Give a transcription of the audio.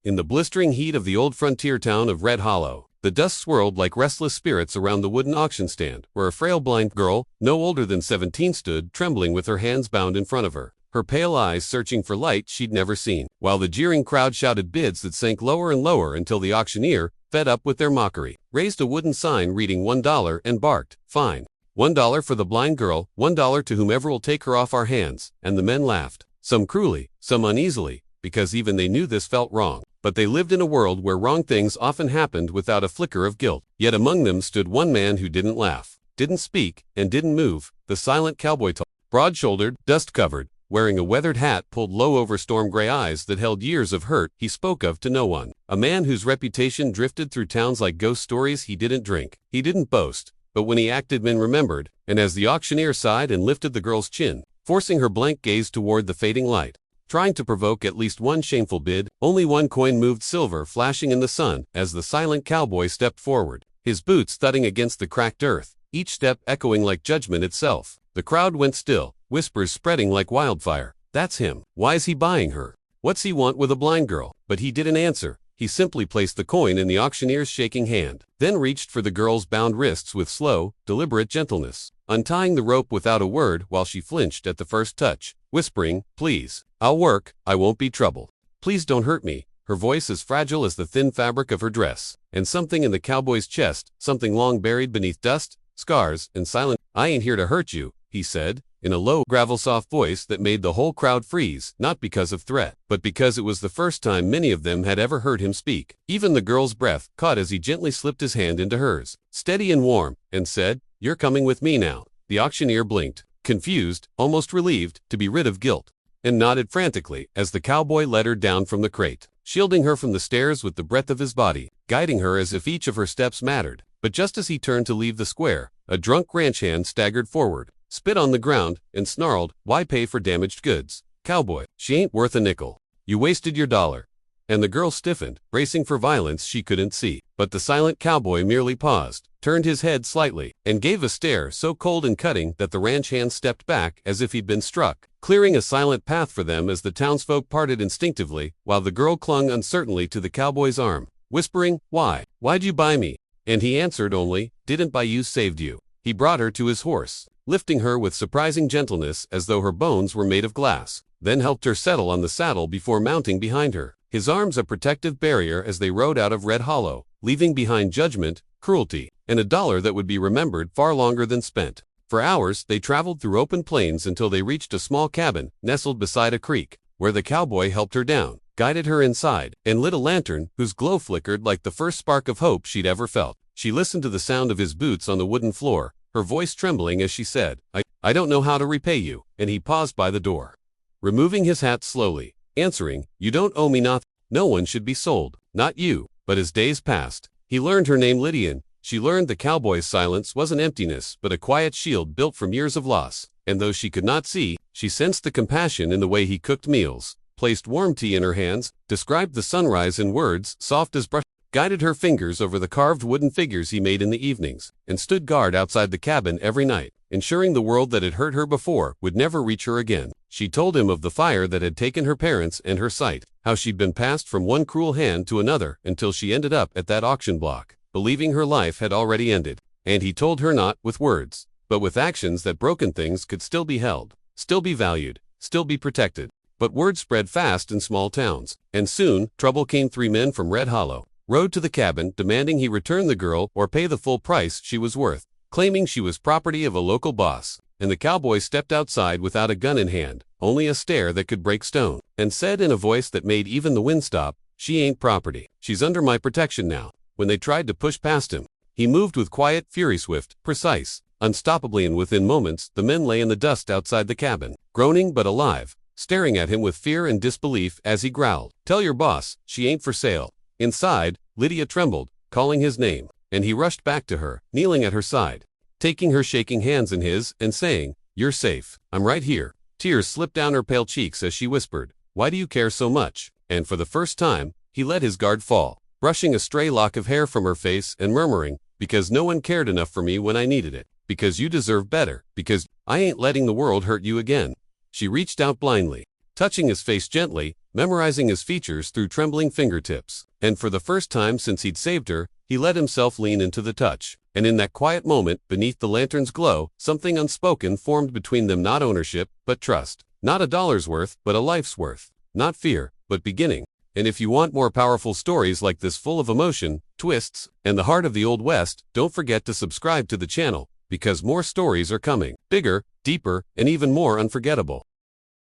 In the blistering heat of the old frontier town of Red Hollow, the dust swirled like restless spirits around the wooden auction stand, where a frail blind girl, no older than 17, stood, trembling with her hands bound in front of her, her pale eyes searching for light she'd never seen, while the jeering crowd shouted bids that sank lower and lower until the auctioneer, fed up with their mockery, raised a wooden sign reading $1 and barked, "Fine. $1 for the blind girl, $1 to whomever will take her off our hands," and the men laughed, some cruelly, some uneasily, because even they knew this felt wrong. But they lived in a world where wrong things often happened without a flicker of guilt. Yet among them stood one man who didn't laugh, didn't speak, and didn't move, the silent cowboy, broad-shouldered, dust-covered, wearing a weathered hat pulled low over storm-gray eyes that held years of hurt he spoke of to no one. A man whose reputation drifted through towns like ghost stories. He didn't drink, he didn't boast, but when he acted men remembered, and as the auctioneer sighed and lifted the girl's chin, forcing her blank gaze toward the fading light, trying to provoke at least one shameful bid, only one coin moved silver flashing in the sun as the silent cowboy stepped forward, his boots thudding against the cracked earth, each step echoing like judgment itself. The crowd went still, whispers spreading like wildfire. That's him. Why's he buying her? What's he want with a blind girl? But he didn't answer. He simply placed the coin in the auctioneer's shaking hand, then reached for the girl's bound wrists with slow, deliberate gentleness, untying the rope without a word while she flinched at the first touch, whispering, "Please, I'll work, I won't be trouble. Please don't hurt me," her voice as fragile as the thin fabric of her dress, and something in the cowboy's chest, something long buried beneath dust, scars, and silent. "I ain't here to hurt you," he said, in a low, gravel-soft voice that made the whole crowd freeze, not because of threat, but because it was the first time many of them had ever heard him speak. Even the girl's breath caught as he gently slipped his hand into hers, steady and warm, and said, "You're coming with me now." The auctioneer blinked, confused, almost relieved, to be rid of guilt, and nodded frantically as the cowboy led her down from the crate, shielding her from the stairs with the breadth of his body, guiding her as if each of her steps mattered. But just as he turned to leave the square, a drunk ranch hand staggered forward, spit on the ground, and snarled, "Why pay for damaged goods? Cowboy, she ain't worth a nickel. You wasted your dollar." And the girl stiffened, bracing for violence she couldn't see. But the silent cowboy merely paused, turned his head slightly, and gave a stare so cold and cutting that the ranch hand stepped back as if he'd been struck, clearing a silent path for them as the townsfolk parted instinctively, while the girl clung uncertainly to the cowboy's arm, whispering, Why'd you buy me?" And he answered only, "Didn't buy you, saved you." He brought her to his horse, lifting her with surprising gentleness as though her bones were made of glass, then helped her settle on the saddle before mounting behind her, his arms a protective barrier as they rode out of Red Hollow, leaving behind judgment, cruelty, and a dollar that would be remembered far longer than spent. For hours, they traveled through open plains until they reached a small cabin nestled beside a creek, where the cowboy helped her down, guided her inside, and lit a lantern whose glow flickered like the first spark of hope she'd ever felt. She listened to the sound of his boots on the wooden floor, her voice trembling as she said, I don't know how to repay you," and he paused by the door, removing his hat slowly, answering, "You don't owe me nothing. No one should be sold, not you." But as days passed, he learned her name Lydian. She learned the cowboy's silence wasn't emptiness but a quiet shield built from years of loss, and though she could not see, she sensed the compassion in the way he cooked meals, placed warm tea in her hands, described the sunrise in words soft as brush, guided her fingers over the carved wooden figures he made in the evenings, and stood guard outside the cabin every night, ensuring the world that had hurt her before would never reach her again. She told him of the fire that had taken her parents and her sight, how she'd been passed from one cruel hand to another until she ended up at that auction block, believing her life had already ended. And he told her not with words, but with actions that broken things could still be held, still be valued, still be protected. But word spread fast in small towns, and soon trouble came. 3 men from Red Hollow rode to the cabin demanding he return the girl or pay the full price she was worth, claiming she was property of a local boss. And the cowboy stepped outside without a gun in hand, only a stare that could break stone, and said in a voice that made even the wind stop, "She ain't property. She's under my protection now." When they tried to push past him, he moved with quiet fury, swift, precise, unstoppably, and within moments the men lay in the dust outside the cabin, groaning but alive, staring at him with fear and disbelief as he growled, "Tell your boss, she ain't for sale." Inside, Lydia trembled, calling his name, and he rushed back to her, kneeling at her side, taking her shaking hands in his, and saying, "You're safe. I'm right here." Tears slipped down her pale cheeks as she whispered, "Why do you care so much?" And for the first time, he let his guard fall, brushing a stray lock of hair from her face and murmuring, "Because no one cared enough for me when I needed it. Because you deserve better. Because I ain't letting the world hurt you again." She reached out blindly, touching his face gently, memorizing his features through trembling fingertips. And for the first time since he'd saved her, he let himself lean into the touch. And in that quiet moment, beneath the lantern's glow, something unspoken formed between them, not ownership, but trust. Not a dollar's worth, but a life's worth. Not fear, but beginning. And if you want more powerful stories like this full of emotion, twists, and the heart of the Old West, don't forget to subscribe to the channel, because more stories are coming. Bigger, deeper, and even more unforgettable.